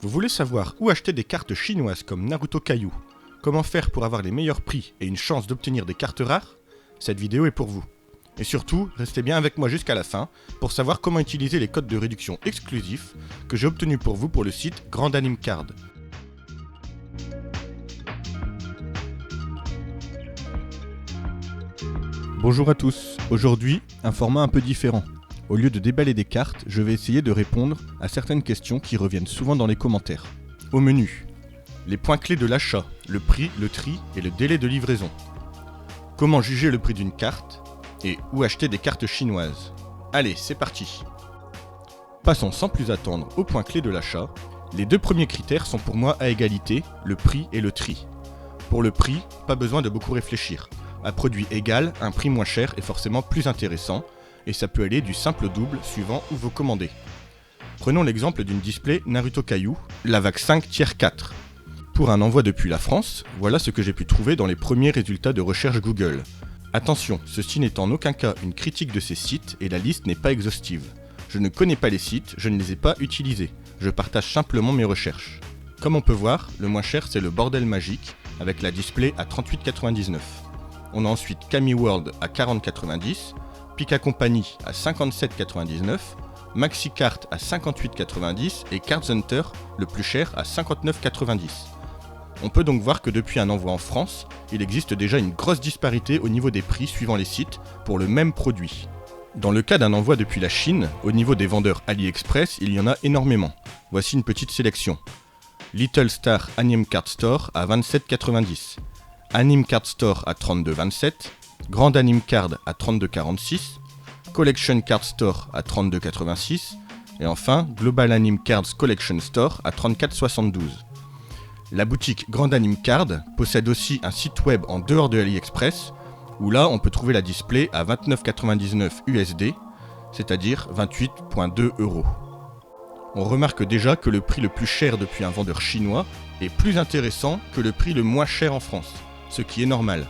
Vous voulez savoir où acheter des cartes chinoises comme Naruto Kaiju, comment faire pour avoir les meilleurs prix et une chance d'obtenir des cartes rares? Cette vidéo est pour vous. Et surtout, restez bien avec moi jusqu'à la fin pour savoir comment utiliser les codes de réduction exclusifs que j'ai obtenus pour vous pour le site Grand Anime Card. Bonjour à tous, aujourd'hui un format un peu différent. Au lieu de déballer des cartes, je vais essayer de répondre à certaines questions qui reviennent souvent dans les commentaires. Au menu, les points clés de l'achat, le prix, le tri et le délai de livraison. Comment juger le prix d'une carte et où acheter des cartes chinoises. Allez, c'est parti. Passons sans plus attendre aux points clés de l'achat. Les deux premiers critères sont pour moi à égalité, le prix et le tri. Pour le prix, pas besoin de beaucoup réfléchir. À produit égal, un prix moins cher est forcément plus intéressant, et ça peut aller du simple au double suivant où vous commandez. Prenons l'exemple d'une display Naruto Kaiju, la vague 5 tiers 4. Pour un envoi depuis la France, voilà ce que j'ai pu trouver dans les premiers résultats de recherche Google. Attention, ceci n'est en aucun cas une critique de ces sites et la liste n'est pas exhaustive. Je ne connais pas les sites, je ne les ai pas utilisés, je partage simplement mes recherches. Comme on peut voir, le moins cher c'est le Bordel Magique, avec la display à 38,99. On a ensuite Kami World à 40,90, Pika Company à 57,99, MaxiCart à 58,90 et Cards Hunter, le plus cher, à 59,90. On peut donc voir que depuis un envoi en France, il existe déjà une grosse disparité au niveau des prix suivant les sites pour le même produit. Dans le cas d'un envoi depuis la Chine, au niveau des vendeurs AliExpress, il y en a énormément. Voici une petite sélection. Little Star Anime Card Store à 27,90, Anime Card Store à 32,27, Grand Anime Card à 32,46, Collection Card Store à 32,86 et enfin Global Anime Cards Collection Store à 34,72. La boutique Grand Anime Card possède aussi un site web en dehors de AliExpress où là on peut trouver la display à 29,99 USD, c'est-à-dire 28,2 €. On remarque déjà que le prix le plus cher depuis un vendeur chinois est plus intéressant que le prix le moins cher en France, ce qui est normal,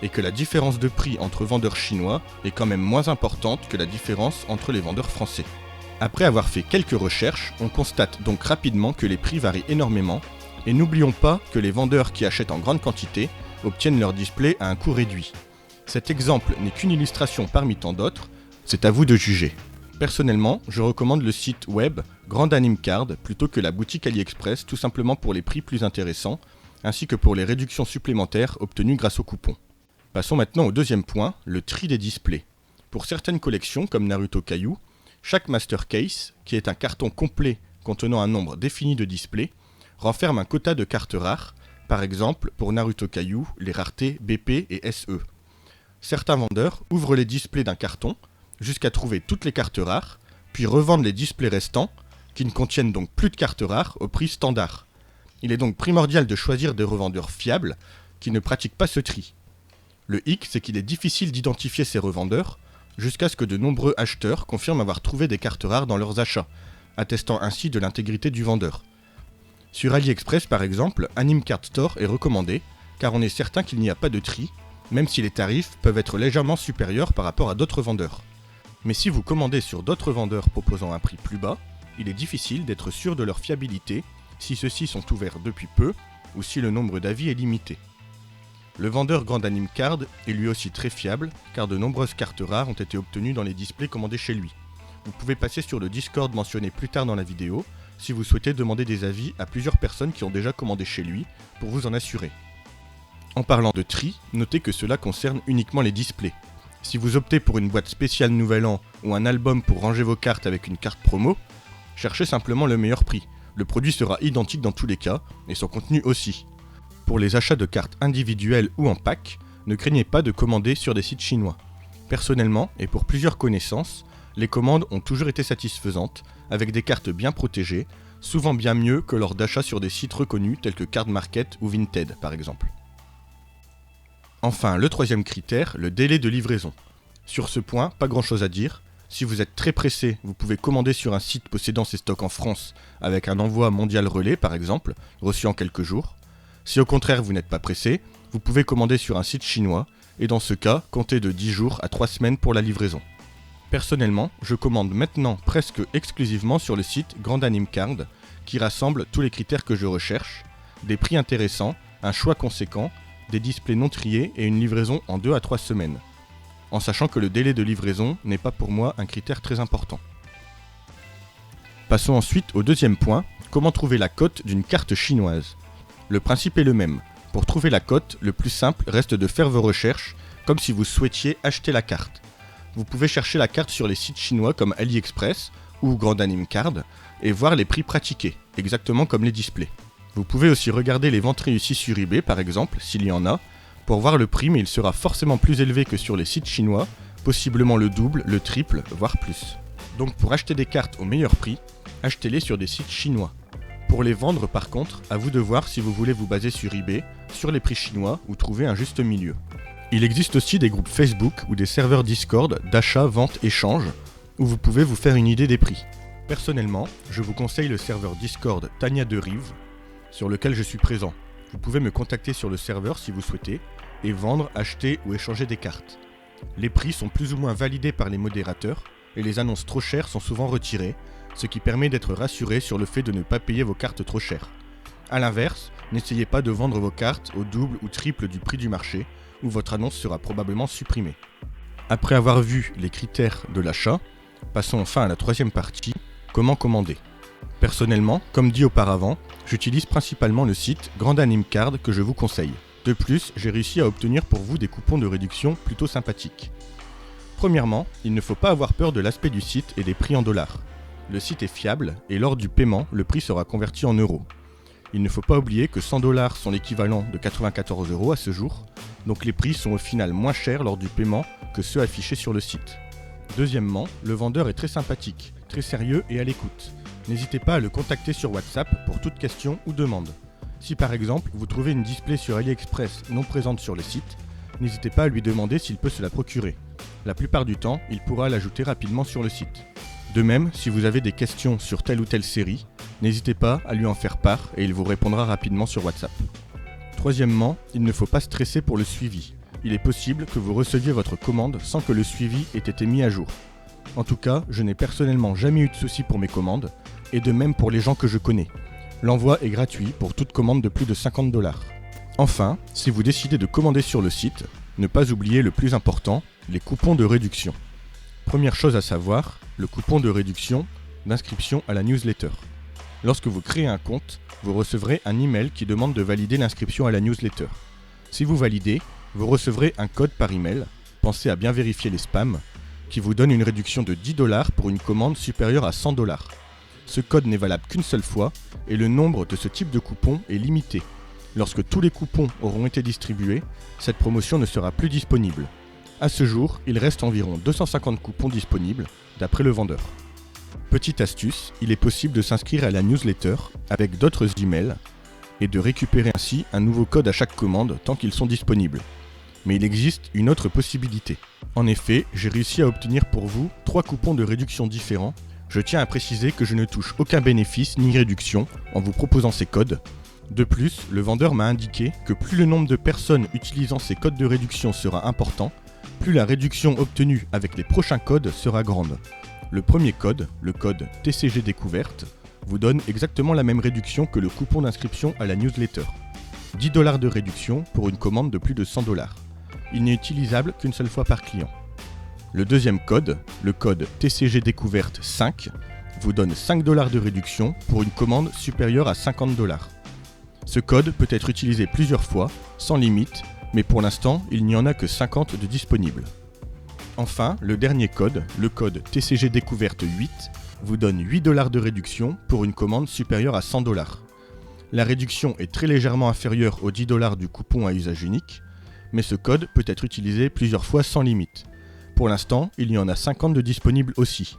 et que la différence de prix entre vendeurs chinois est quand même moins importante que la différence entre les vendeurs français. Après avoir fait quelques recherches, on constate donc rapidement que les prix varient énormément, et n'oublions pas que les vendeurs qui achètent en grande quantité obtiennent leur display à un coût réduit. Cet exemple n'est qu'une illustration parmi tant d'autres, c'est à vous de juger. Personnellement, je recommande le site web Grand Anime Card plutôt que la boutique AliExpress, tout simplement pour les prix plus intéressants, ainsi que pour les réductions supplémentaires obtenues grâce aux coupons. Passons maintenant au deuxième point, le tri des displays. Pour certaines collections, comme Naruto Kaiju, chaque Master Case, qui est un carton complet contenant un nombre défini de displays, renferme un quota de cartes rares, par exemple pour Naruto Kaiju, les raretés BP et SE. Certains vendeurs ouvrent les displays d'un carton, jusqu'à trouver toutes les cartes rares, puis revendent les displays restants, qui ne contiennent donc plus de cartes rares, au prix standard. Il est donc primordial de choisir des revendeurs fiables, qui ne pratiquent pas ce tri. Le hic, c'est qu'il est difficile d'identifier ces revendeurs, jusqu'à ce que de nombreux acheteurs confirment avoir trouvé des cartes rares dans leurs achats, attestant ainsi de l'intégrité du vendeur. Sur AliExpress par exemple, Anime Card Store est recommandé, car on est certain qu'il n'y a pas de tri, même si les tarifs peuvent être légèrement supérieurs par rapport à d'autres vendeurs. Mais si vous commandez sur d'autres vendeurs proposant un prix plus bas, il est difficile d'être sûr de leur fiabilité, si ceux-ci sont ouverts depuis peu, ou si le nombre d'avis est limité. Le vendeur Grand Anime Card est lui aussi très fiable, car de nombreuses cartes rares ont été obtenues dans les displays commandés chez lui. Vous pouvez passer sur le Discord mentionné plus tard dans la vidéo, si vous souhaitez demander des avis à plusieurs personnes qui ont déjà commandé chez lui, pour vous en assurer. En parlant de tri, notez que cela concerne uniquement les displays. Si vous optez pour une boîte spéciale Nouvel An ou un album pour ranger vos cartes avec une carte promo, cherchez simplement le meilleur prix. Le produit sera identique dans tous les cas, et son contenu aussi. Pour les achats de cartes individuelles ou en pack, ne craignez pas de commander sur des sites chinois. Personnellement, et pour plusieurs connaissances, les commandes ont toujours été satisfaisantes, avec des cartes bien protégées, souvent bien mieux que lors d'achats sur des sites reconnus tels que Card Market ou Vinted par exemple. Enfin, le troisième critère, le délai de livraison. Sur ce point, pas grand chose à dire. Si vous êtes très pressé, vous pouvez commander sur un site possédant ses stocks en France avec un envoi mondial relais par exemple, reçu en quelques jours. Si au contraire vous n'êtes pas pressé, vous pouvez commander sur un site chinois et dans ce cas, comptez de 10 jours à 3 semaines pour la livraison. Personnellement, je commande maintenant presque exclusivement sur le site Grand Anime Card qui rassemble tous les critères que je recherche, des prix intéressants, un choix conséquent, des displays non triés et une livraison en 2 à 3 semaines. En sachant que le délai de livraison n'est pas pour moi un critère très important. Passons ensuite au deuxième point, comment trouver la cote d'une carte chinoise. Le principe est le même. Pour trouver la cote, le plus simple reste de faire vos recherches comme si vous souhaitiez acheter la carte. Vous pouvez chercher la carte sur les sites chinois comme AliExpress ou Grand Anime Card et voir les prix pratiqués, exactement comme les displays. Vous pouvez aussi regarder les ventes réussies sur eBay par exemple, s'il y en a, pour voir le prix, mais il sera forcément plus élevé que sur les sites chinois, possiblement le double, le triple, voire plus. Donc pour acheter des cartes au meilleur prix, achetez-les sur des sites chinois. Pour les vendre par contre, à vous de voir si vous voulez vous baser sur eBay, sur les prix chinois ou trouver un juste milieu. Il existe aussi des groupes Facebook ou des serveurs Discord d'achat, vente, échange, où vous pouvez vous faire une idée des prix. Personnellement, je vous conseille le serveur Discord Tania de Rive, sur lequel je suis présent. Vous pouvez me contacter sur le serveur si vous souhaitez, et vendre, acheter ou échanger des cartes. Les prix sont plus ou moins validés par les modérateurs, et les annonces trop chères sont souvent retirées, ce qui permet d'être rassuré sur le fait de ne pas payer vos cartes trop chères. A l'inverse, n'essayez pas de vendre vos cartes au double ou triple du prix du marché, où votre annonce sera probablement supprimée. Après avoir vu les critères de l'achat, passons enfin à la troisième partie, comment commander. Personnellement, comme dit auparavant, j'utilise principalement le site Grand Anime Card que je vous conseille. De plus, j'ai réussi à obtenir pour vous des coupons de réduction plutôt sympathiques. Premièrement, il ne faut pas avoir peur de l'aspect du site et des prix en dollars. Le site est fiable et lors du paiement, le prix sera converti en euros. Il ne faut pas oublier que 100 $ sont l'équivalent de 94 € à ce jour, donc les prix sont au final moins chers lors du paiement que ceux affichés sur le site. Deuxièmement, le vendeur est très sympathique, très sérieux et à l'écoute. N'hésitez pas à le contacter sur WhatsApp pour toute question ou demande. Si par exemple, vous trouvez une display sur AliExpress non présente sur le site, n'hésitez pas à lui demander s'il peut se la procurer. La plupart du temps, il pourra l'ajouter rapidement sur le site. De même, si vous avez des questions sur telle ou telle série, n'hésitez pas à lui en faire part et il vous répondra rapidement sur WhatsApp. Troisièmement, il ne faut pas stresser pour le suivi. Il est possible que vous receviez votre commande sans que le suivi ait été mis à jour. En tout cas, je n'ai personnellement jamais eu de soucis pour mes commandes, et de même pour les gens que je connais. L'envoi est gratuit pour toute commande de plus de 50 $. Enfin, si vous décidez de commander sur le site, ne pas oublier le plus important, les coupons de réduction. Première chose à savoir, le coupon de réduction d'inscription à la newsletter. Lorsque vous créez un compte, vous recevrez un email qui demande de valider l'inscription à la newsletter. Si vous validez, vous recevrez un code par email, pensez à bien vérifier les spams, qui vous donne une réduction de 10 $ pour une commande supérieure à 100 $. Ce code n'est valable qu'une seule fois et le nombre de ce type de coupons est limité. Lorsque tous les coupons auront été distribués, cette promotion ne sera plus disponible. À ce jour, il reste environ 250 coupons disponibles, d'après le vendeur. Petite astuce, il est possible de s'inscrire à la newsletter avec d'autres emails et de récupérer ainsi un nouveau code à chaque commande tant qu'ils sont disponibles. Mais il existe une autre possibilité. En effet, j'ai réussi à obtenir pour vous 3 coupons de réduction différents. Je tiens à préciser que je ne touche aucun bénéfice ni réduction en vous proposant ces codes. De plus, le vendeur m'a indiqué que plus le nombre de personnes utilisant ces codes de réduction sera important, plus la réduction obtenue avec les prochains codes sera grande. Le premier code, le code TCG Découverte, vous donne exactement la même réduction que le coupon d'inscription à la newsletter. 10 $ de réduction pour une commande de plus de 100 $. Il n'est utilisable qu'une seule fois par client. Le deuxième code, le code TCG Découverte 5, vous donne 5 $ de réduction pour une commande supérieure à 50 $. Ce code peut être utilisé plusieurs fois, sans limite, mais pour l'instant, il n'y en a que 50 de disponibles. Enfin, le dernier code, le code TCG Découverte 8, vous donne 8 $ de réduction pour une commande supérieure à 100 $. La réduction est très légèrement inférieure aux 10 $ du coupon à usage unique, mais ce code peut être utilisé plusieurs fois sans limite. Pour l'instant, il y en a 50 de disponibles aussi.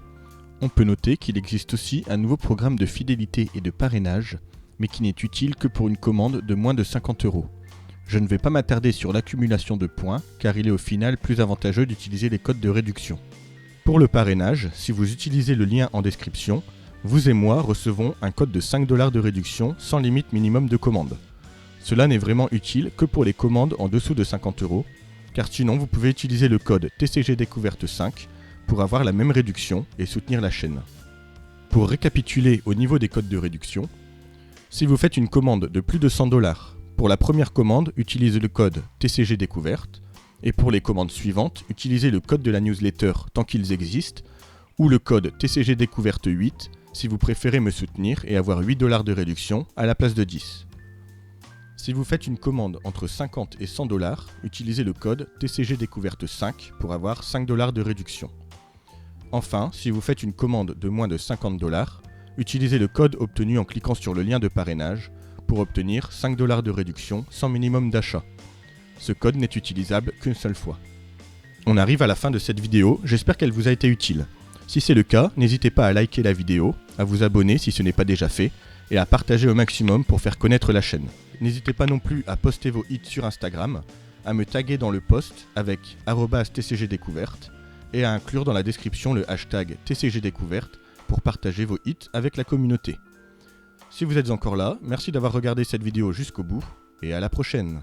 On peut noter qu'il existe aussi un nouveau programme de fidélité et de parrainage, mais qui n'est utile que pour une commande de moins de 50 €. Je ne vais pas m'attarder sur l'accumulation de points, car il est au final plus avantageux d'utiliser les codes de réduction. Pour le parrainage, si vous utilisez le lien en description, vous et moi recevons un code de 5 $ de réduction sans limite minimum de commande. Cela n'est vraiment utile que pour les commandes en dessous de 50 €, car sinon vous pouvez utiliser le code TCG Découverte 5 pour avoir la même réduction et soutenir la chaîne. Pour récapituler au niveau des codes de réduction, Si vous faites une commande de plus de 100 $, pour la première commande, utilisez le code TCG Découverte, et pour les commandes suivantes, utilisez le code de la newsletter tant qu'ils existent, ou le code TCG Découverte 8 si vous préférez me soutenir et avoir 8 $ de réduction à la place de 10. Si vous faites une commande entre 50 et 100 $, utilisez le code TCG Découverte 5 pour avoir 5 $ de réduction. Enfin, si vous faites une commande de moins de 50 $, utilisez le code obtenu en cliquant sur le lien de parrainage pour obtenir 5 $ de réduction sans minimum d'achat. Ce code n'est utilisable qu'une seule fois. On arrive à la fin de cette vidéo, j'espère qu'elle vous a été utile. Si c'est le cas, n'hésitez pas à liker la vidéo, à vous abonner si ce n'est pas déjà fait, et à partager au maximum pour faire connaître la chaîne. N'hésitez pas non plus à poster vos hits sur Instagram, à me taguer dans le post avec @tcgdécouverte et à inclure dans la description le hashtag TCGDécouverte pour partager vos hits avec la communauté. Si vous êtes encore là, merci d'avoir regardé cette vidéo jusqu'au bout et à la prochaine.